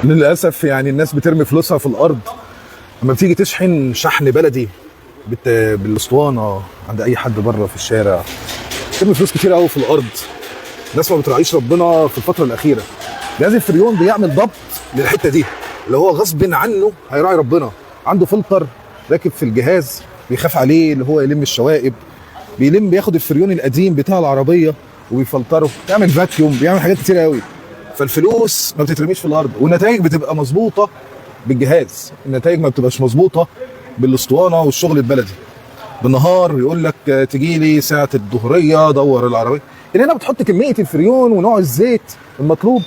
للاسف يعني الناس بترمي فلوسها في الارض. لما بتيجي تشحن شحن بلدي بالاسطوانه عند اي حد بره في الشارع، بترمي فلوس كتير قوي في الارض. الناس ما بتراعيش ربنا في الفتره الاخيره. جهاز الفريون بيعمل ضبط للحته دي، اللي هو غصب عنه هيراعي ربنا. عنده فلتر راكب في الجهاز بيخاف عليه، اللي هو يلم الشوائب، بياخد الفريون القديم بتاع العربيه وبيفلتره، بيعمل فاكيوم، بيعمل حاجات كتير قوي. فالفلوس ما بتترميش في الارض، والنتائج بتبقى مظبوطه بالجهاز. النتائج ما بتبقاش مظبوطه بالاسطوانه والشغل البلدي. بالنهار يقول لك تجي لي ساعه الظهريه دور العربيه. هنا بتحط كميه الفريون ونوع الزيت المطلوب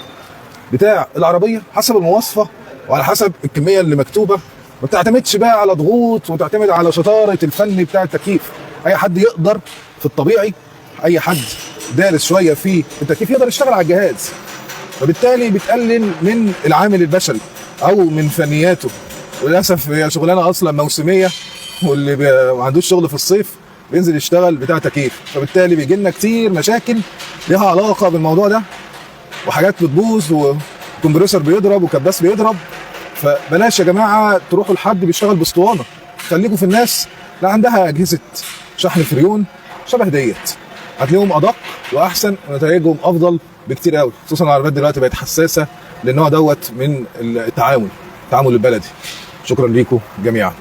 بتاع العربيه حسب المواصفه وعلى حسب الكميه اللي مكتوبه. ما بتعتمدش بقى على ضغوط وتعتمد على شطاره الفني بتاع التكييف. اي حد يقدر في الطبيعي، اي حد دارس شويه في التكييف يقدر يشتغل على الجهاز. فبالتالي بتقلل من العامل البشري او من فنياته. وللاسف هي شغلانه اصلا موسميه، واللي ما عندوش شغل في الصيف بينزل يشتغل بتاع تكييف. فبالتالي بيجي لنا كتير مشاكل ليها علاقه بالموضوع ده، وحاجات بتبوظ وكمبريسور بيضرب وكباس بيضرب. فبلاش يا جماعه تروحوا لحد بيشتغل باسطوانه، خليكم في الناس اللي عندها اجهزه شحن فريون شبه ديت، هتلاقيهم ادق واحسن ونتائجهم افضل بكتير قوي. خصوصا العربيات دلوقتي بقت حساسه للنوع دوت من التعامل البلدي. شكرا ليكم جميعا.